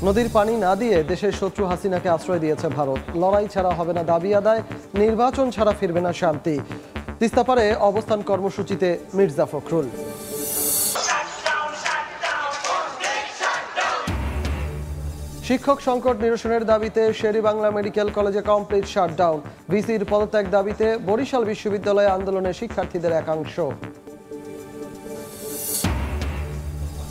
নদীর পানি না দিয়ে দেশের শত্রু হাসিনাকে আশ্রয় দিয়েছে ভারত। লড়াই ছাড়া হবে না দাবি আদায়, নির্বাচন ছাড়া ফিরবে না শান্তি। তিস্তাপারে অবস্থান কর্মসূচিতে মির্জা ফখরুল। শিক্ষক সংকট নিরসনের দাবিতে শের-ই-বাংলা মেডিকেল কলেজে কমপ্লিট শাটডাউন। ভিসির পদত্যাগ দাবিতে বরিশাল বিশ্ববিদ্যালয়ে আন্দোলনে শিক্ষার্থীদের একাংশ।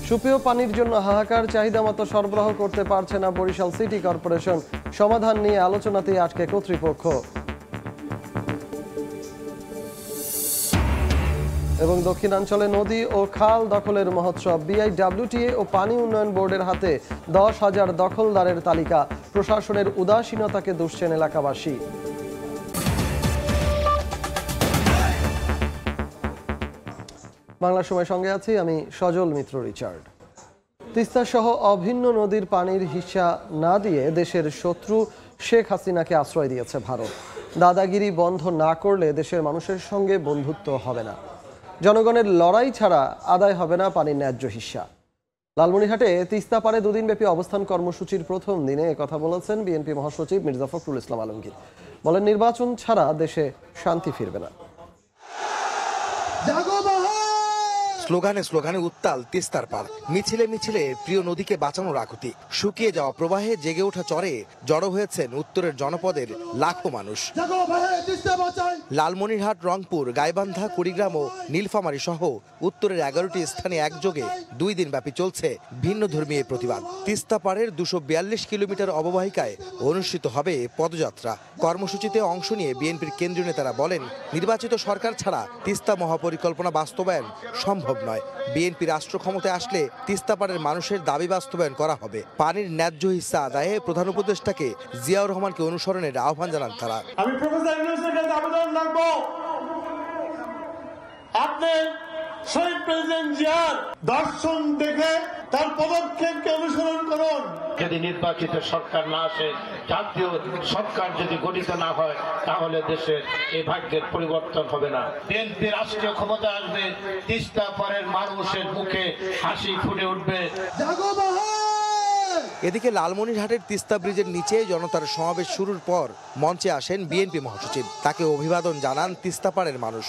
সুপেয় পানির জন্য হাহাকার, চাহিদা মতো সরবরাহ করতে পারছে না বরিশাল সিটি কর্পোরেশন। সমাধান নিয়ে আলোচনাতেই আটকে কর্তৃপক্ষ। এবং দক্ষিণাঞ্চলে নদী ও খাল দখলের মহোৎসব। বিআইডব্লিউটিএ ও পানি উন্নয়ন বোর্ডের হাতে 10,000 দখলদারের তালিকা। প্রশাসনের উদাসীনতাকে দুষছেন এলাকাবাসী। বাংলা সময় সঙ্গে আছি আমি সজল মিত্র রিচার্ড। তিস্তা সহ অভিন্ন নদীর পানির হিস্সা না দিয়ে দেশের শত্রু শেখ হাসিনাকে আশ্রয় দিয়েছে ভারত। দাদাগিরি বন্ধ না করলে দেশের মানুষের সঙ্গে বন্ধুত্ব হবে না, জনগণের লড়াই ছাড়া আদায় হবে না পানির ন্যায্য হিস্সা। লালমনিরহাটে তিস্তা পারে দুদিনব্যাপী অবস্থান কর্মসূচির প্রথম দিনে একথা বলেছেন বিএনপি মহাসচিব মির্জা ফখরুল ইসলাম আলমগীর। বলেন, নির্বাচন ছাড়া দেশে শান্তি ফিরবে না। স্লোগানে স্লোগানে উত্তাল তিস্তার পার, মিছিলে মিছিলে প্রিয় নদীকে বাঁচানোর আকুতি। শুকিয়ে যাওয়া প্রবাহে জেগে ওঠা চরে জড়ো হয়েছেন উত্তরের জনপদের লাখো মানুষ। লালমনিরহাট, রংপুর, গাইবান্ধা, কুড়িগ্রাম ও নীলফামারী সহ উত্তরের 11টি স্থানে একযোগে 2 দিন ব্যাপী চলছে ভিন্ন ধর্মী প্রতিবাদ। তিস্তা পাড়ের 242 কিলোমিটার অববাহিকায় অনুষ্ঠিত হবে পদযাত্রা। কর্মসূচিতে অংশ নিয়ে বিএনপির কেন্দ্রীয় নেতারা বলেন, নির্বাচিত সরকার ছাড়া তিস্তা মহাপরিকল্পনা বাস্তবায়ন সম্ভব নয়। বিএনপি রাষ্ট্র ক্ষমতায় আসলে তিস্তা পাড়ের মানুষের দাবি বাস্তবায়ন করা হবে। পানির ন্যায্য হিস্সা আদায়ে প্রধান উপদেষ্টাকে জিয়াউর রহমানকে অনুসরণের আহ্বান জানান তারা। আমি প্রফেসর ইউনূসের কাছে আবেদন রাখব, আপনি শহীদ প্রেসিডেন্ট জিয়ার দর্শন দেখে তার পদক্ষেপকে অনুসরণ করুন। যদি নির্বাচিত সরকার না আসে, জাতীয় সরকার যদি গঠিত না হয়, তাহলে দেশের এই ভাগ্যের পরিবর্তন হবে না। বিএনপি রাষ্ট্রীয় ক্ষমতা আসবে, তিস্তা পারের মানুষের মুখে হাসি ফুটে উঠবে। এদিকে লালমনিরহাটের তিস্তা ব্রিজের নিচে জনতার সমাবেশ শুরুর পর মঞ্চে আসেন বিএনপি মহাসচিব। তাকে অভিবাদন জানান তিস্তা পাড়ের মানুষ।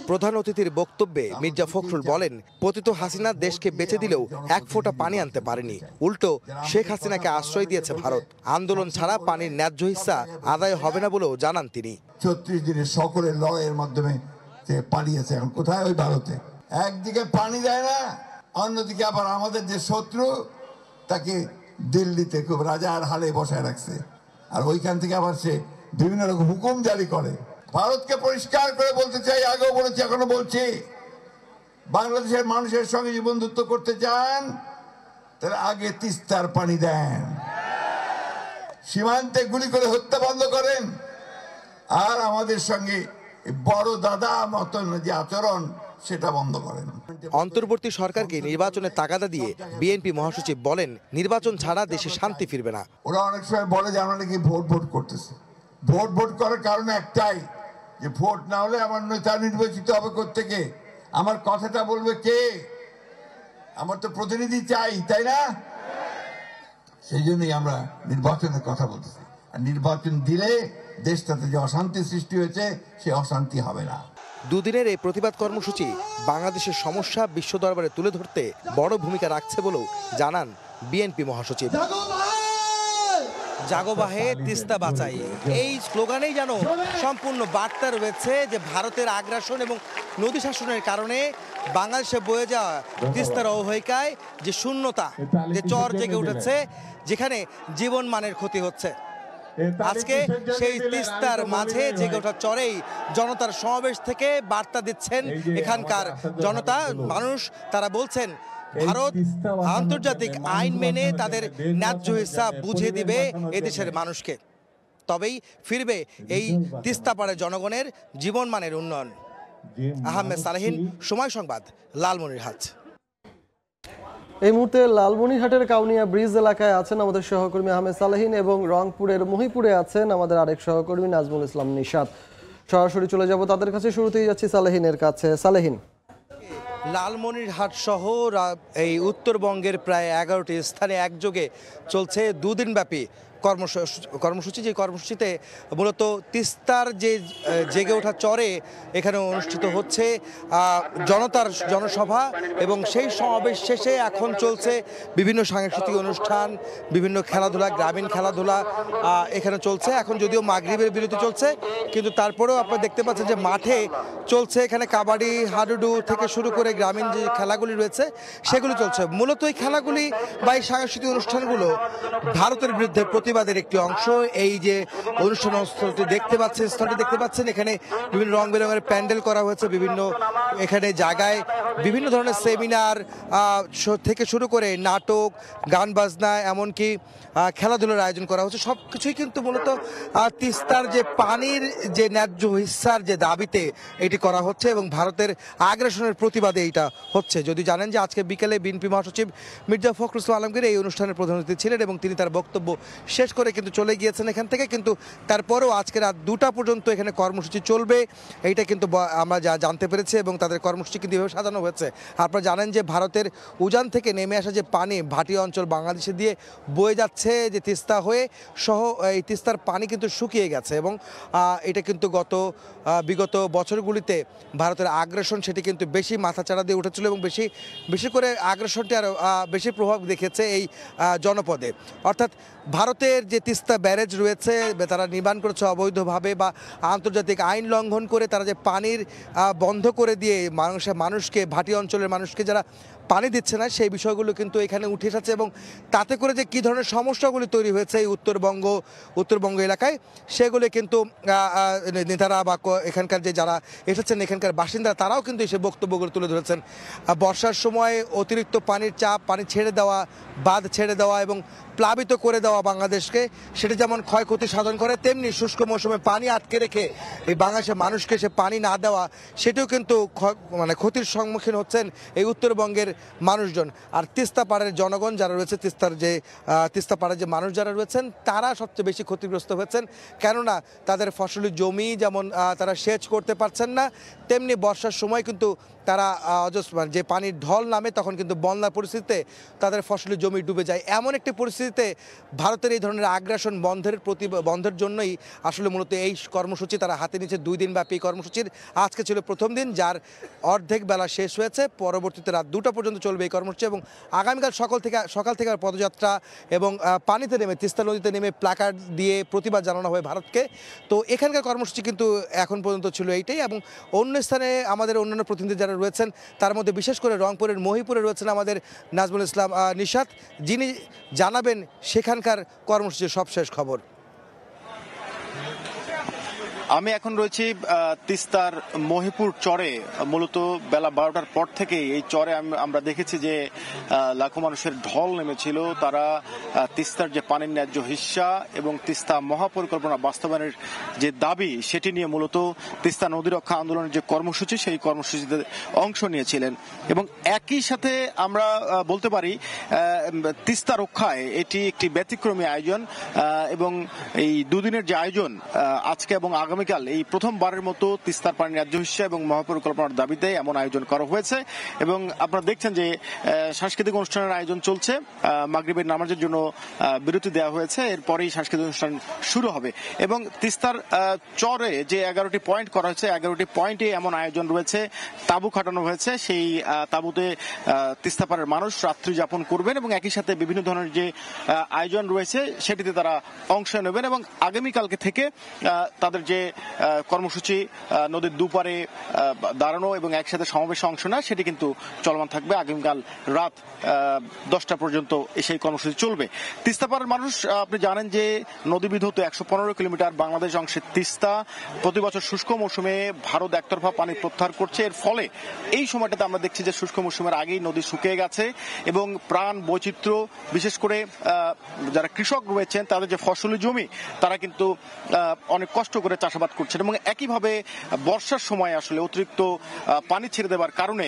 প্রধান অতিথির বক্তব্যে মির্জা ফখরুল বলেন, পতিত হাসিনা দেশকে বেঁচে দিলেও এক ফোঁটা পানি আনতে পারেনি, উল্টো শেখ হাসিনাকে আশ্রয় দিয়েছে ভারত। আন্দোলন ছাড়া পানির ন্যায্য হিস্সা আদায় হবে না বলেও জানান তিনি। 36 দিনের সকলের লড়াইয়ের মাধ্যমে পালিয়েছে। এখন কোথায়? ওই ভারতে। একদিকে পানি দেয় না, অন্যদিকে আবার আমাদের যে শত্রু তাকে দিল্লিতে খুব রাজার হালে বসায় রাখছে, আর ওইখান থেকে আবার সে বিভিন্ন রকম হুকুম জারি করে। ভারতকে পরিষ্কার করে বলতে চাই, আগেও বলেছি এখনো বলছি, বাংলাদেশের মানুষের সঙ্গে যে বন্ধুত্ব করতে চান তাহলে আগে তিস্তার পানি দেন, সীমান্তে গুলি করে হত্যা বন্ধ করেন, আর আমাদের সঙ্গে বড় দাদা মতন যে আচরণ সেটা বন্ধ করেন। অন্তর্বর্তী সরকারকে নির্বাচনের তাগাদা দিয়ে বিএনপি মহাসচিব বলেন, নির্বাচন ছাড়া দেশে শান্তি ফিরবে না। ওরা অনেক সময় বলে যে আমরা নাকি ভোট করতেছি। ভোট করার কারণ একটাই, যে ভোট না হলে আমার নেতা নির্বাচিত হবে কোত্থেকে, আমার কথাটা বলবে কে? আমার তো প্রতিনিধি চাই, তাই না? সেই জন্যই আমরা নির্বাচনের কথা বলতেছি। আর নির্বাচন দিলে দেশটাতে যে অশান্তি সৃষ্টি হয়েছে সে অশান্তি হবে না। দুদিনের এই প্রতিবাদ কর্মসূচি বাংলাদেশের সমস্যা বিশ্ব দরবারে তুলে ধরতে বড় ভূমিকা রাখছে বলেও জানান বিএনপি মহাসচিব। জাগোবাহে তিস্তা বাঁচাই, এই স্লোগানেই যেন সম্পূর্ণ বার্তা রয়েছে যে ভারতের আগ্রাসন এবং নদী শাসনের কারণে বাংলাদেশে বয়ে যাওয়া তিস্তার অববাহিকায় যে শূন্যতা, যে চর জেগে উঠেছে, যেখানে জীবন মানের ক্ষতি হচ্ছে। আজকে সেই তিস্তার মাঝে জেগে ওঠা চরেই জনতার সমাবেশ থেকে বার্তা দিচ্ছেন এখানকার জনতা, মানুষ। তারা বলছেন, ভারত আন্তর্জাতিক আইন মেনে তাদের ন্যায্য হিস্সা বুঝে দিবে এদেশের মানুষকে, তবেই ফিরবে এই তিস্তা পাড়ের জনগণের জীবনমানের উন্নয়ন। আহমেদ সালেহীন, সময় সংবাদ, লালমনিরহাট। এই মুহূর্তে লালমনিরহাটের কাউনিয়া ব্রিজ এলাকায় আছেন আমাদের সহকর্মী আহমেদ সালেহীন, এবং রংপুরের মহিপুরে আছেন আমাদের আরেক সহকর্মী নাজমুল ইসলাম নিশাত। সরাসরি চলে যাব তাদের কাছে। শুরুতেই যাচ্ছি সালেহীনের কাছে। সালেহীন, লালমনিরহাট সহ এই উত্তরবঙ্গের প্রায় 11টি স্থানে একযোগে চলছে দুদিনব্যাপী কর্মসূচি। যে কর্মসূচিতে মূলত তিস্তার যে জেগে ওঠা চরে এখানে অনুষ্ঠিত হচ্ছে জনতার জনসভা, এবং সেই সমাবেশ শেষে এখন চলছে বিভিন্ন সাংস্কৃতিক অনুষ্ঠান, বিভিন্ন খেলাধুলা, গ্রামীণ খেলাধুলা এখানে চলছে। এখন যদিও মাগরিবের বিরতি চলছে, কিন্তু তারপরেও আপনারা দেখতে পাচ্ছেন যে মাঠে চলছে এখানে কাবাডি, হাডুডু থেকে শুরু করে গ্রামীণ যে খেলাগুলি রয়েছে সেগুলি চলছে। মূলত এই খেলাগুলি বা এই সাংস্কৃতিক অনুষ্ঠানগুলো ভারতের বিরুদ্ধে প্রতিবাদের একটি অংশ। এই যে অনুষ্ঠান স্থলটি দেখতে পাচ্ছেন এখানে বিভিন্ন রং বেরঙের প্যান্ডেল করা হয়েছে, বিভিন্ন এখানে জায়গায় বিভিন্ন ধরনের সেমিনার থেকে শুরু করে নাটক, গান বাজনা, এমনকি খেলাধুলার আয়োজন করা হচ্ছে। সব কিছুই কিন্তু মূলত তিস্তার যে পানির যে ন্যায্য হিস্সার যে দাবিতে এটি করা হচ্ছে এবং ভারতের আগ্রাসনের প্রতিবাদে এইটা হচ্ছে। যদি জানেন যে আজকে বিকেলে বিএনপি মহাসচিব মির্জা ফখরুল ইসলাম আলমগীর এই অনুষ্ঠানের প্রধান অতিথি ছিলেন এবং তিনি তার বক্তব্য শেষ করে কিন্তু চলে গিয়েছেন এখান থেকে, কিন্তু তারপরেও আজকে রাত 2টা পর্যন্ত এখানে কর্মসূচি চলবে এইটা কিন্তু আমরা যা জানতে পেরেছি, এবং তাদের কর্মসূচি কিন্তু এভাবে সাজানো হয়েছে। আপনারা জানেন যে ভারতের উজান থেকে নেমে আসা যে পানি ভাটিয়া অঞ্চল বাংলাদেশে দিয়ে বয়ে যাচ্ছে যে তিস্তা হয়ে সহ, এই তিস্তার পানি কিন্তু শুকিয়ে গেছে এবং এটা কিন্তু বিগত বছরগুলিতে ভারতের আগ্রাসন সেটি কিন্তু বেশি মাথাচাড়া দিয়ে উঠেছিল এবং বেশি করে আগ্রাসনটি আরও বেশি প্রভাব দেখেছে এই জনপদে। অর্থাৎ ভারতের যে তিস্তা ব্যারেজ রয়েছে তারা নির্মাণ করেছে অবৈধভাবে বা আন্তর্জাতিক আইন লঙ্ঘন করে, তারা যে পানির বন্ধ করে দিয়ে মানুষকে ভাটিয়া অঞ্চলের মানুষকে যারা পানি দিচ্ছে না সেই বিষয়গুলো কিন্তু এখানে উঠে এসেছে, এবং তাতে করে যে কী ধরনের সমস্যাগুলি তৈরি হয়েছে এই উত্তরবঙ্গ এলাকায় সেগুলি কিন্তু নেতারা বা এখানকার যে যারা এসেছেন এখানকার বাসিন্দা তারাও কিন্তু এসে বক্তব্যগুলো তুলে ধরেছেন। বর্ষার সময় অতিরিক্ত পানির চাপ, পানি ছেড়ে দেওয়া, বাঁধ ছেড়ে দেওয়া এবং প্লাবিত করে দেওয়া বাংলাদেশকে, সেটা যেমন ক্ষয়ক্ষতি সাধন করে, তেমনি শুষ্ক মৌসুমে পানি আটকে রেখে এই বাংলাদেশের মানুষকে সে পানি না দেওয়া সেটিও কিন্তু ক্ষতির সম্মুখীন হচ্ছেন এই উত্তরবঙ্গের মানুষজন। আর তিস্তা পাড়ের জনগণ যারা রয়েছে, তিস্তা পাড়ের যে মানুষ যারা রয়েছেন তারা সবচেয়ে বেশি ক্ষতিগ্রস্ত হয়েছেন, কেননা তাদের ফসলি জমি যেমন তারা সেচ করতে পারছেন না, তেমনি বর্ষার সময় কিন্তু তারা যে পানির ঢল নামে তখন কিন্তু বন্যার পরিস্থিতিতে তাদের ফসলি জমি ডুবে যায়। এমন একটি পরিস্থিতিতে ভারতের এই ধরনের আগ্রাসন বন্ধের জন্যই আসলে মূলত এই কর্মসূচি তারা হাতে নিয়েছে। 2 দিন ব্যাপী কর্মসূচির আজকে ছিল প্রথম দিন, যার অর্ধেক বেলা শেষ হয়েছে। পরবর্তীতে রাত 2টা পর্যন্ত চলবে এই কর্মসূচি এবং আগামীকাল সকাল থেকে পদযাত্রা এবং পানিতে নেমে তিস্তা নদীতে নেমে প্ল্যাকার্ড দিয়ে প্রতিবাদ জানানো হয় ভারতকে। তো এখানকার কর্মসূচি কিন্তু এখন পর্যন্ত ছিল এইটাই, এবং অন্য স্থানে আমাদের অন্যান্য প্রতিনিধি যারা রয়েছেন তার মধ্যে বিশেষ করে রংপুরের মহিপুরে রয়েছেন আমাদের নাজমুল ইসলাম নিশাত, যিনি জানাবেন সেখানকার কর্মসূচির সবশেষ খবর। আমি এখন রয়েছি তিস্তার মহিপুর চরে। মূলত বেলা 12টার পর থেকে এই চরে আমরা দেখেছি যে লাখো মানুষের ঢল নেমেছিল। তারা তিস্তার যে পানির ন্যায্য হিস্সা এবং তিস্তা মহাপরিকল্পনা বাস্তবায়নের যে দাবি সেটি নিয়ে মূলত তিস্তা নদী রক্ষা আন্দোলনের যে কর্মসূচি সেই কর্মসূচিতে অংশ নিয়েছিলেন, এবং একই সাথে আমরা বলতে পারি তিস্তা রক্ষায় এটি একটি ব্যতিক্রমী আয়োজন, এবং এই দুদিনের যে আয়োজন আজকে এবং আগামীকাল এই প্রথমবারের মতো তিস্তার পানির ন্যায্য হিস্সা এবং মহাপরিকল্পনার দাবিতে এমন আয়োজন করা হয়েছে। এবং আপনারা দেখছেন যে সাংস্কৃতিক অনুষ্ঠানের আয়োজন চলছে। মাগরিবের নামাজের জন্য বিরতি দেওয়া হয়েছে, এরপরেই সাংস্কৃতিক অনুষ্ঠান শুরু হবে। এবং তিস্তার চরে যে 11টি পয়েন্ট করা হয়েছে, 11টি পয়েন্টে এমন আয়োজন রয়েছে, তাঁবু খাটানো হয়েছে। সেই তাঁবুতে তিস্তা পাড়ের মানুষ রাত্রি যাপন করবেন এবং একই সাথে বিভিন্ন ধরনের যে আয়োজন রয়েছে সেটিতে তারা অংশ নেবেন। এবং আগামীকালকে থেকে তাদের যে কর্মসূচি নদীর দুপারে দাঁড়ানো এবং একসাথে সমাবেশে অংশ নেওয়া সেটি কিন্তু চলমান থাকবে। আগামীকাল রাত 10টা পর্যন্ত সেই কর্মসূচি চলবে। তিস্তাপাড়ের মানুষ আপনি জানেন যে নদীবিধৌত 115 কিলোমিটার বাংলাদেশ অংশের তিস্তা প্রতি বছর শুষ্ক মৌসুমে ভারত একতরফা পানি প্রত্যাহার করছে। এর ফলে এই সময়টাতে আমরা দেখছি যে শুষ্ক মৌসুমের আগেই নদী শুকিয়ে গেছে এবং প্রাণ বৈচিত্র্য, বিশেষ করে যারা কৃষক রয়েছেন তাদের যে ফসলি জমি তারা কিন্তু অনেক কষ্ট করে চাষাবাদ চাষাবাদ করছেন এবং একইভাবে বর্ষার সময় আসলে অতিরিক্ত পানি ছেড়ে দেওয়ার কারণে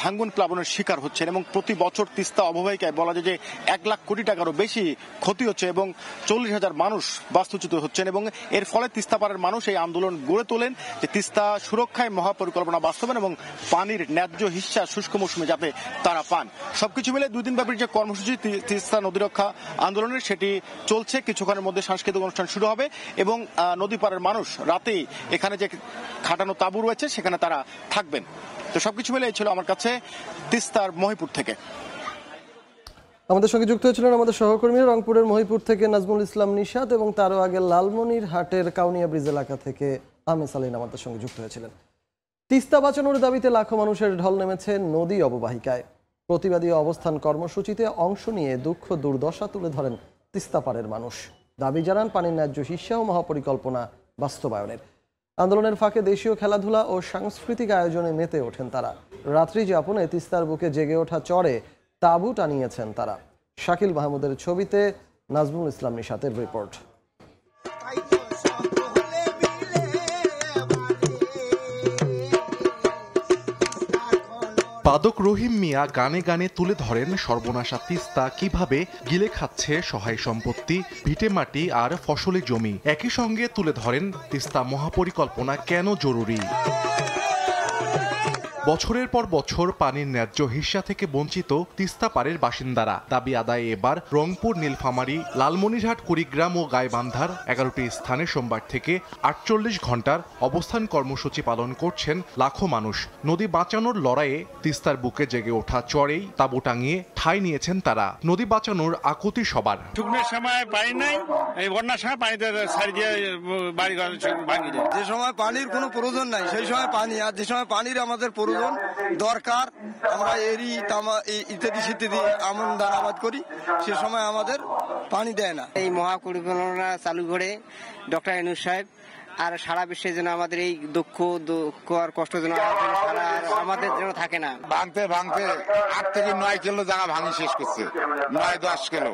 ভাঙ্গন প্লাবনের শিকার হচ্ছেন এবং প্রতি বছর তিস্তা অববাহিকায় বলা যায় যে 1 লাখ কোটি টাকারও বেশি ক্ষতি হচ্ছে এবং 40,000 মানুষ বাস্তুচ্যুত হচ্ছেন এবং এর ফলে তিস্তাপাড়ের মানুষ এই আন্দোলন গড়ে তোলেন যে তিস্তা সুরক্ষায় মহাপরিকল্পনা বাস্তবায়ন এবং পানির ন্যায্য হিস্সা শুষ্ক মৌসুমে যাতে তারা পান। সবকিছু মিলে 2 দিন ব্যাপী যে কর্মসূচি তিস্তা নদী রক্ষা আন্দোলনের সেটি চলছে। কিছুক্ষণের মধ্যে সাংস্কৃতিক অনুষ্ঠান শুরু হবে এবং নদী পাড়ের মানুষ রাতেই এখানে যে খাটানো তাঁবু রয়েছে সেখানে তারা থাকবেন। তো সবকিছু মিলে এই ছিল আমার কাছে তিস্তার মহিপুর থেকে। আমাদের সঙ্গে যুক্ত হয়েছিলেন আমাদের সহকর্মী রংপুরের মহিপুর থেকে নাজমুল ইসলাম নিশাত এবং তারও আগে লালমনিরহাটের কাউনিয়া ব্রিজ এলাকা থেকে আহমেদ সালিন আমাদের সঙ্গে যুক্ত হয়েছিলেন। তিস্তা বাঁচানোর দাবিতে লাখো মানুষের ঢল নেমেছে নদী অববাহিকায়। প্রতিবাদী অবস্থান কর্মসূচিতে অংশ নিয়ে দুঃখ দুর্দশা তুলে ধরেন তিস্তাপাড়ের মানুষ। দাবি জানান পানির ন্যায্য হিস্সা ও মহাপরিকল্পনা বাস্তবায়নের। আন্দোলনের ফাঁকে দেশীয় খেলাধুলা ও সাংস্কৃতিক আয়োজনে মেতে ওঠেন তারা। রাত্রি যাপনে তিস্তার বুকে জেগে ওঠা চরে তাঁবু টানিয়েছেন তারা। শাকিল মাহমুদের ছবিতে নাজমুল ইসলাম নিশাতের রিপোর্ট। পাদক রহিম মিয়া গানে গানে তুলে ধরেন সর্বনাশা তিস্তা কিভাবে গিলে খাচ্ছে সহায় সম্পত্তি, ভিটেমাটি আর ফসলি জমি। একই সঙ্গে তুলে ধরেন তিস্তা মহাপরিকল্পনা কেন জরুরি। বছরের পর বছর পানির ন্যায্য হিস্সা থেকে বঞ্চিত তিস্তাপাড়ের বাসিন্দারা। দাবি আদায়ে এবার রংপুর, নীলফামারী, লালমনিরহাট, কুড়িগ্রাম ও গাইবান্ধার 11টি স্থানে সোমবার থেকে 48 ঘন্টার অবস্থান কর্মসূচি পালন করছেন লাখো মানুষ। নদী বাঁচানোর লড়াইয়ে তিস্তার বুকে জেগে ওঠা চরেই তাঁবু টাঙিয়ে ঠাঁই নিয়েছেন তারা। নদী বাঁচানোর আকুতি সবার। শুকনোর সময় পানি নাই, এই বন্যার সময় পানিতে সারি দিয়ে বাড়ি ঘর ভাঙি দেয়। যে সময় পানির কোনো প্রয়োজন নাই সেই সময় পানি, আর যে সময় পানির আমাদের দরকার, আমরা এরি ইত্যাদি ইত্যাদি আমন ধান আবাদ করি, সে সময় আমাদের পানি দেয় না। এই মহাপরিকল্পনা চালু করে ডক্টর ইউনূস সাহেব আর সারা বিশ্বে যেন আমাদের এই দুঃখ আর কষ্ট যেন আমাদের যেন থাকে না। ভাঙতে 8 থেকে 9 কিলো জায়গা ভাঙি শেষ করছে, 9-10 কিলো।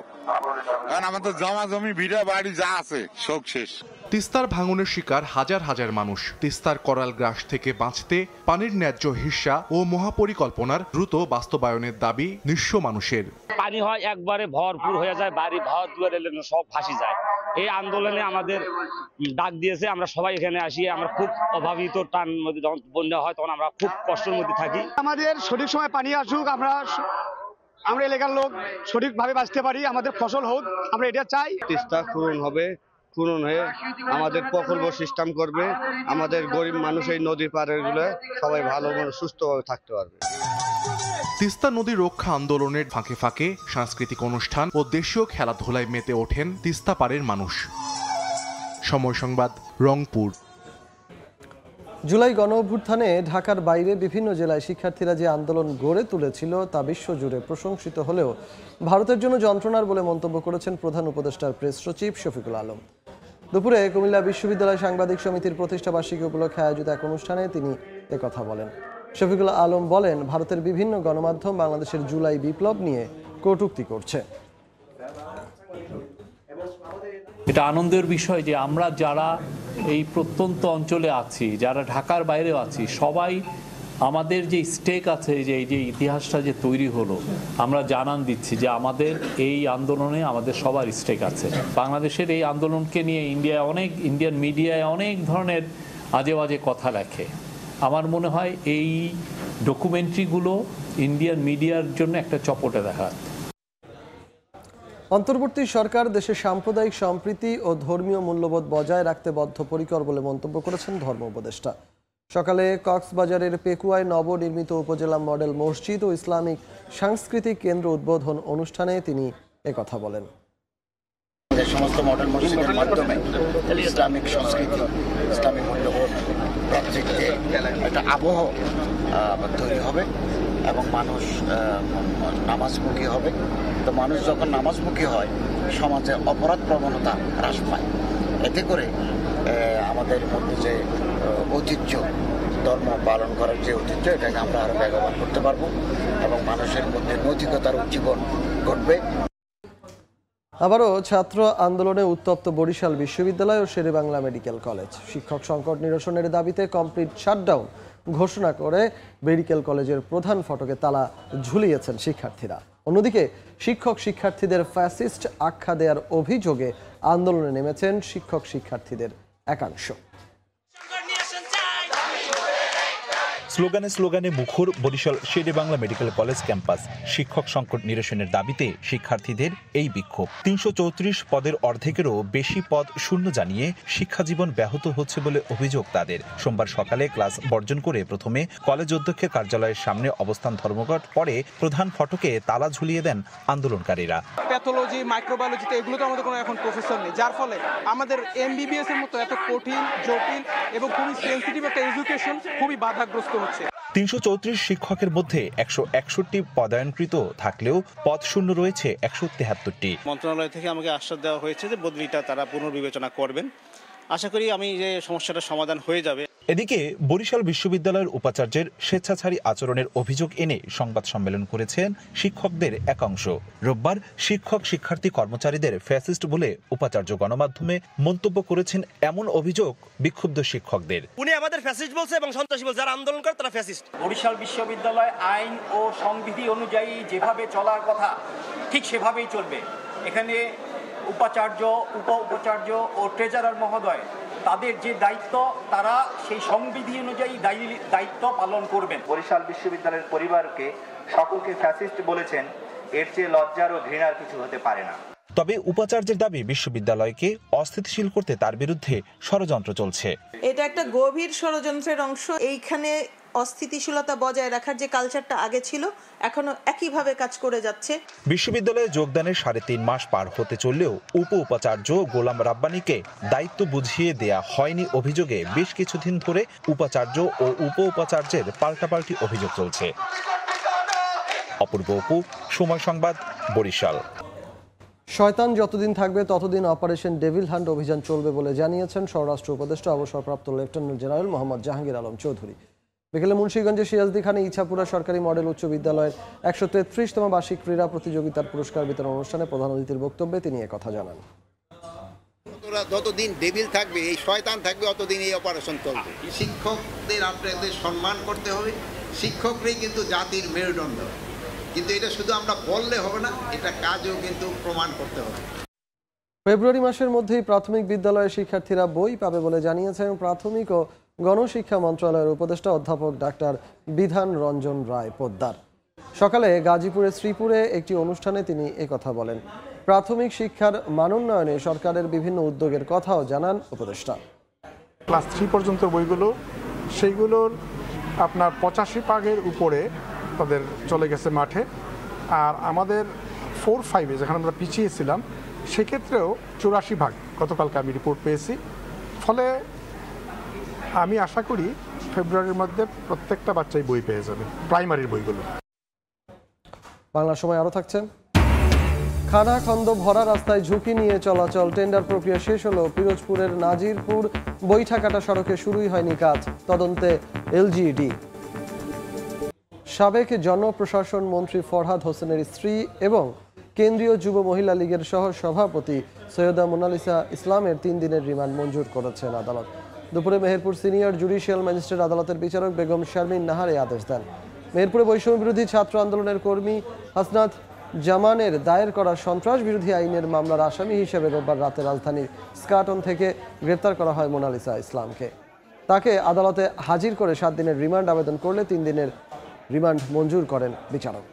কারণ আমাদের জমা জমি ভিড়া বাড়ি যা আছে সব শেষ। তিস্তার ভাঙনের শিকার হাজার হাজার মানুষ। তিস্তার করাল গ্রাস থেকে বাঁচতে পানির ন্যায্য হিস্সা ও মহাপরিকল্পনার দ্রুত বাস্তবায়নের দাবি নিঃস্ব মানুষের। পানি হয় একবারে ভরপুর হয়ে যায়, বাড়ি ঘর দুয়ারে সব ভাসি যায়। এই আন্দোলনে আমাদের ডাক দিয়েছে, আমরা সবাই এখানে আসি। আমরা খুব অভাবিত, টান মধ্যে যখন বন্যা হয় তখন আমরা খুব কষ্টের মধ্যে থাকি। আমাদের সঠিক সময় পানি আসুক, আমরা এলাকার লোক সঠিকভাবে বাঁচতে পারি, আমাদের ফসল হোক, আমরা এটা চাই। তিস্তা পূরণ হয়ে আমাদের প্রকল্প সিস্টেম করবে, আমাদের গরিব মানুষ এই নদীর পাড়ের গুলো সবাই ভালো সুস্থভাবে থাকতে পারবে। তিস্তা নদী রক্ষা আন্দোলনের ফাঁকে ফাঁকে সাংস্কৃতিক অনুষ্ঠান ও দেশীয় খেলাধুলায় মেতে ওঠেন তিস্তাপাড়ের মানুষ। সময় সংবাদ, রংপুর। জুলাই গণ অভ্যুত্থানে ঢাকার বাইরে বিভিন্ন জেলায় শিক্ষার্থীরা যে আন্দোলন গড়ে তুলেছিল তা বিশ্বজুড়ে প্রশংসিত হলেও ভারতের জন্য যন্ত্রণার বলে মন্তব্য করেছেন প্রধান উপদেষ্টার প্রেস সচিব শফিকুল আলম। দুপুরে কুমিল্লা বিশ্ববিদ্যালয় সাংবাদিক সমিতির প্রতিষ্ঠাবার্ষিকী উপলক্ষে আয়োজিত এক অনুষ্ঠানে তিনি একথা বলেন। শফিকুল আলম বলেন, ভারতের বিভিন্ন গণমাধ্যম বাংলাদেশের জুলাই বিপ্লব নিয়ে কটূক্তি করছে। এটা আনন্দের বিষয় যে আমরা যারা এই প্রত্যন্ত অঞ্চলে আছি, যারা ঢাকার বাইরেও আছি, সবাই আমাদের যে স্টেক আছে, যে ইতিহাসটা যে তৈরি হলো, আমরা জানান দিচ্ছি যে আমাদের এই আন্দোলনে আমাদের সবার স্টেক আছে। বাংলাদেশের এই আন্দোলনকে নিয়ে ইন্ডিয়ান মিডিয়ায় অনেক ধরনের আজে বাজে কথা লেখে। আমার মনে হয় এই ডকুমেন্টারিগুলো ইন্ডিয়ান মিডিয়ার জন্য একটা চপটে দেখা। অন্তর্বর্তী সরকার দেশের সাম্প্রদায়িক সম্প্রীতি ও ধর্মীয় মূল্যবোধ বজায় রাখতে বদ্ধপরিকর বলে মন্তব্য করেছেন ধর্ম উপদেষ্টা। সকালে কক্সবাজারের পেকুয়ায় নবনির্মিত উপজেলা মডেল মসজিদ ও ইসলামিক সাংস্কৃতিক কেন্দ্র উদ্বোধন অনুষ্ঠানে তিনি একথা বলেন। সমস্ত মডেল মসজিদের মাধ্যমে ইসলামিক সংস্কৃতি, ইসলামিক মূল্যবোধ, ভ্রাতৃত্বে একটা আবহ তৈরি হবে এবং মানুষ নামাজমুখী হবে। তো মানুষ যখন নামাজমুখী হয়, সমাজে অপরাধ প্রবণতা হ্রাস পায়। এতে করে আমাদের মধ্যে যে ঐতিহ্য, ধর্ম পালন করার যে ঐতিহ্য, এটাকে আমরা আরো বেগবান করতে পারবো এবং মানুষের মধ্যে নৈতিকতার উজ্জীবন ঘটবে। আবারও ছাত্র আন্দোলনে উত্তপ্ত বরিশাল বিশ্ববিদ্যালয় ও শেরেবাংলা মেডিকেল কলেজ। শিক্ষক সংকট নিরসনের দাবিতে কমপ্লিট শাটডাউন ঘোষণা করে মেডিকেল কলেজের প্রধান ফটকে তালা ঝুলিয়েছেন শিক্ষার্থীরা। অন্যদিকে শিক্ষক শিক্ষার্থীদের ফ্যাসিস্ট আখ্যা দেওয়ার অভিযোগে আন্দোলনে নেমেছেন শিক্ষক শিক্ষার্থীদের একাংশ। স্লোগানে স্লোগানে মুখর Barishal Sher-e-Bangla medical college campus. শিক্ষক সংকট নিরসনের দাবিতে শিক্ষার্থীদের এই বিক্ষোভ। ৩৩৪ পদের অর্ধেকেরও বেশি পদ শূন্য জানিয়ে শিক্ষাজীবন ব্যাহত হচ্ছে বলে অভিযোগ তাদের। সোমবার সকালে ক্লাস বর্জন করে প্রথমে কলেজ অধ্যক্ষের কার্যালয়ের সামনে অবস্থান ধর্মঘট, পরে প্রধান ফটকে তালা ঝুলিয়ে দেন আন্দোলনকারীরা। প্যাথোলজি, মাইক্রোবায়োলজিতে এগুলো তো আমাদের কোনো এখন প্রফেসর নেই, যার ফলে আমাদের এমবিবিএস এর মতো এত কঠিন, জটিল এবং খুবই সেন্সিটিভ একটা এডুকেশন খুবই বাধাগ্রস্ত হচ্ছে। ৩৩৪ শিক্ষকের মধ্যে ১৬১ পদায়নকৃত থাকলেও পদ শূন্য রয়েছে ১৭৩। মন্ত্রণালয় থেকে আমাকে আশ্বাস দেওয়া হয়েছে যে বদলিটা তারা পুনর্বিবেচনা করবেন। আশা করি আমি যে সমস্যাটার সমাধান হয়ে যাবে। এদিকে বরিশাল বিশ্ববিদ্যালয়ের উপাচার্যের স্বেচ্ছাচারী আচরণের অভিযোগ এনে সংবাদ সম্মেলন করেছেন শিক্ষকদের একাংশ। রোববার শিক্ষক শিক্ষার্থী কর্মচারীদের ফ্যাসিস্ট বলে উপাচার্য গণমাধ্যমে মন্তব্য করেছেন। এমন অভিযোগ বিক্ষুব্ধ শিক্ষকদের। উনি আমাদের ফ্যাসিস্ট বলছে এবং সন্ত্রাসী বলছে, যারা আন্দোলন করে তারা ফ্যাসিস্ট। বরিশাল বিশ্ববিদ্যালয় আইন ও সংবিধি অনুযায়ী যেভাবে চলার কথা ঠিক সেভাবেই চলবে। এখানে উপাচার্য, উপ উপাচার্য ও ট্রেজারার মহোদয় তাদের যে দায়িত্ব, তারা সেই সংবিধি অনুযায়ী দায়িত্ব পালন করবেন। বরিশাল বিশ্ববিদ্যালয়ের পরিবারকে সকলকে ফ্যাসিস্ট বলেছেন, এর চেয়ে লজ্জার ও ঘৃণার কিছু হতে পারে না। তবে উপাচার্যের দাবি বিশ্ববিদ্যালয়কে অস্থিতিশীল করতে তার বিরুদ্ধে ষড়যন্ত্র চলছে। এটা একটা গভীর ষড়যন্ত্রের অংশ। এইখানে অস্থিতিশীলতা বজায় রাখার যে কালচারটা আগে ছিল, এখনো একইভাবে কাজ করে যাচ্ছে। বিশ্ববিদ্যালয়ে যোগদানের ৩.৫ মাস পার হতে চললেও উপ উপাচার্য গোলাম রাব্বানীকে দায়িত্ব বুঝিয়ে দেয়া হয়নি অভিযোগে বেশ কিছুদিন ধরে উপাচার্য ও উপ উপাচার্যের পাল্টাপাল্টি অভিযোগ চলছে। অপূর্ব অপু, সময় সংবাদ, বরিশাল। শয়তান যতদিন থাকবে ততদিন অপারেশন ডেভিল হান্ট অভিযান চলবে বলে জানিয়েছেন স্বরাষ্ট্র উপদেষ্টা অবসরপ্রাপ্ত লেফটেন্যান্ট জেনারেল মোহাম্মদ জাহাঙ্গীর আলম চৌধুরী। বিকেলে মুন্সিগঞ্জের সিরাজদি খানে ইছাপুরা সরকারি মডেল উচ্চ বিদ্যালয়ের ১৩৩তম বার্ষিক ক্রীড়া প্রতিযোগিতার পুরস্কার বিতরণ অনুষ্ঠানে প্রধান অতিথির বক্তব্যে তিনি একথা জানান। যতদিন ডেভিল থাকবে, এই শয়তান থাকবে, অতদিন এই অপারেশন চলবে। শিক্ষকদের আপনাদের সম্মান করতে হবে। শিক্ষকরাই কিন্তু জাতির মেরুদণ্ড। কিন্তু এটা শুধু আমরা বললে হবে না, এটা কাজও কিন্তু প্রমাণ করতে হবে। ফেব্রুয়ারি মাসের মধ্যেই প্রাথমিক বিদ্যালয়ের শিক্ষার্থীরা বই পাবে বলে জানিয়েছেন প্রাথমিক ও গণশিক্ষা মন্ত্রণালয়ের উপদেষ্টা অধ্যাপক ডাক্তার বিধান রঞ্জন রায় পোদ্দার। সকালে গাজীপুরের শ্রীপুরে একটি অনুষ্ঠানে তিনি একথা বলেন। প্রাথমিক শিক্ষার মানোন্নয়নে সরকারের বিভিন্ন উদ্যোগের কথাও জানান উপদেষ্টা। ক্লাস 3 পর্যন্ত বইগুলো, সেইগুলোর আপনার 85% উপরে তাদের চলে গেছে মাঠে। আর আমাদের 4-5 যেখানে আমরা পিছিয়ে ছিলাম, সেক্ষেত্রেও 84% গতকালকে আমি রিপোর্ট পেয়েছি। ফলে আমি আশা করি ফেব্রুয়ারির মধ্যে প্রত্যেকটা বাচ্চাই বই পেয়ে যাবে, প্রাইমারির বইগুলো। বাংলা সময় আরও থাকছে। খানাখন্দ ভরা রাস্তায় ঝুঁকি নিয়ে চলাচল। টেন্ডার প্রক্রিয়া শেষ হলো। পিরোজপুরের নাজিরপুর বৈঠাকাটা সড়কে শুরুই হয়নি কাজ, তদন্তে এলজিইডি। সাবেক জনপ্রশাসন মন্ত্রী ফরহাদ হোসেনের স্ত্রী এবং কেন্দ্রীয় যুব মহিলা লীগের সহ সভাপতি সৈয়দা মোনালিসা ইসলামের 3 দিনের রিমান্ড মঞ্জুর করেছেন আদালত। দুপুরে মেহেরপুর সিনিয়র জুডিশিয়াল ম্যাজিস্ট্রেট আদালতের বিচারক বেগম শারমিন নাহার এই আদেশ দেন। মেহেরপুরে বৈষম্য বিরোধী ছাত্র আন্দোলনের কর্মী হাসনাত জামানের দায়ের করা সন্ত্রাস বিরোধী আইনের মামলার আসামি হিসেবে রোববার রাতে রাজধানীর স্কাটন থেকে গ্রেপ্তার করা হয় মোনালিসা ইসলামকে। তাকে আদালতে হাজির করে 7 দিনের রিমান্ড আবেদন করলে 3 দিনের রিমান্ড মঞ্জুর করেন বিচারক।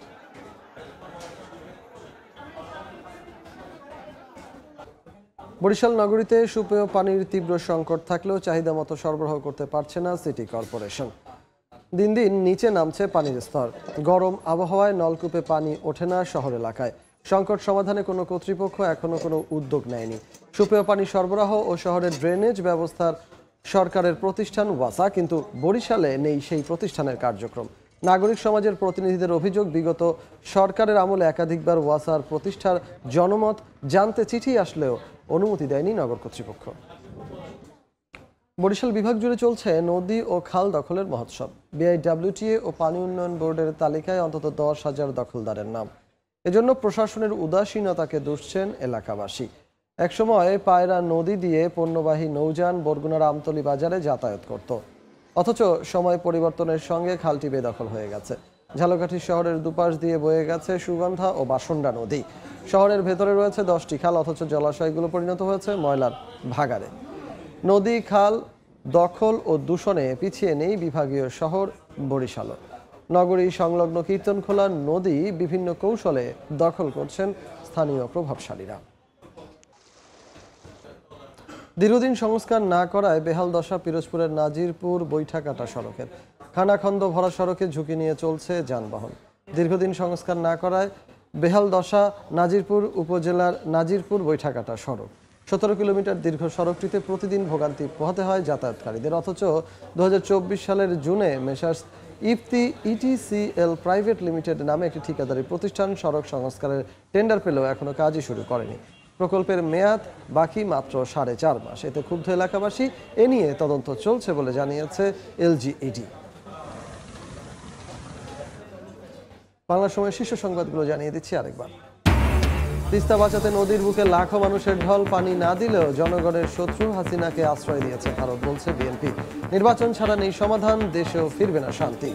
বরিশাল নগরীতে সুপেয় পানির তীব্র সংকট থাকলেও চাহিদা মতো সরবরাহ করতে পারছে না সিটি কর্পোরেশন। দিন দিন নিচে নামছে পানির স্তর। গরম আবহাওয়ায় নলকূপে পানি ওঠে না শহর এলাকায়। সংকট সমাধানে কোনো কর্তৃপক্ষ এখনো কোনো উদ্যোগ নেয়নি। সুপেয় পানি সরবরাহ ও শহরের ড্রেনেজ ব্যবস্থার সরকারের প্রতিষ্ঠান ওয়াসা, কিন্তু বরিশালে নেই সেই প্রতিষ্ঠানের কার্যক্রম। নাগরিক সমাজের প্রতিনিধিদের অভিযোগ, বিগত সরকারের আমলে একাধিকবার ওয়াসার প্রতিষ্ঠার জনমত জানতে চিঠি আসলেও অনুমতি দেয়নি নগর কর্তৃপক্ষ। বরিশাল বিভাগ জুড়ে চলছে নদী ও খাল দখলের মহোৎসব। বিআইডব্লিউটিএ ও পানি উন্নয়ন বোর্ডের তালিকায় অন্তত 10,000 দখলদারের নাম। এজন্য প্রশাসনের উদাসীনতাকে দুষছেন এলাকাবাসী। একসময় পায়রা নদী দিয়ে পণ্যবাহী নৌযান বরগুনার আমতলী বাজারে যাতায়াত করত, অথচ সময় পরিবর্তনের সঙ্গে খালটি বেদখল হয়ে গেছে। ঝালকাঠি শহরের দুপাশ দিয়ে বয়ে গেছে সুগন্ধা ও বাসন্ডা নদী। শহরের ভেতরে রয়েছে 10টি খাল, অথচ জলাশয়গুলো পরিণত হয়েছে ময়লার ভাগাড়ে। নদী খাল দখল ও দূষণে পিছিয়ে নেই বিভাগীয় শহর বরিশালও। নগরী সংলগ্ন কীর্তনখোলা নদী বিভিন্ন কৌশলে দখল করছেন স্থানীয় প্রভাবশালীরা। দীর্ঘদিন সংস্কার না করায় বেহাল দশা পিরোজপুরের নাজিরপুর বৈঠাকাটা সড়কের। খানাখন্দ ভরা সড়কে ঝুঁকি নিয়ে চলছে যানবাহন। দীর্ঘদিন সংস্কার না করায় বেহাল দশা নাজিরপুর উপজেলার নাজিরপুর বৈঠাকাটা সড়ক। 17 কিলোমিটার দীর্ঘ সড়কটিতে প্রতিদিন ভোগান্তি পোহাতে হয় যাতায়াতকারীদের, অথচ 2024 সালের জুনে মেসার্স ইফতি ইটিসিএল প্রাইভেট লিমিটেড নামে একটি ঠিকাদারি প্রতিষ্ঠান সড়ক সংস্কারের টেন্ডার পেলেও এখনো কাজই শুরু করেনি। প্রকল্পের মেয়াদ বাকি মাত্র 4.5 মাস। এতে ক্ষুব্ধ এলাকাবাসী, এ নিয়ে তদন্ত চলছে বলে জানিয়েছে এলজিইডি। বাংলা সময়ের শীর্ষ সংবাদগুলো জানিয়ে দিচ্ছি আরেকবার। তিস্তা বাঁচাতে নদীর বুকে লাখো মানুষের ঢল, পানি না দিলেও জনগণের শত্রু হাসিনাকে আশ্রয় দিয়েছে ভারত, বলছে বিএনপি। নির্বাচন ছাড়া নেই সমাধান, দেশেও ফিরবে না শান্তি।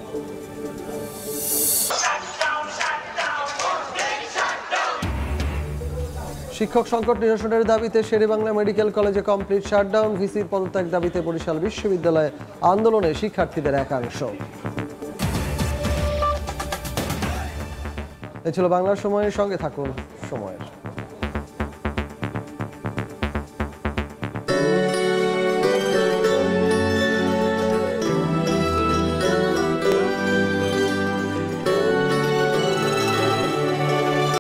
শিক্ষক সংকট নিরসনের দাবিতে শেরেবাংলা মেডিকেল কলেজে কমপ্লিট শাটডাউন। ভিসির পদত্যাগ দাবিতে বরিশাল বিশ্ববিদ্যালয়ে আন্দোলনে শিক্ষার্থীদের একাংশ। এ ছিল বাংলার সময়ের সঙ্গে থাকুন সময়ের।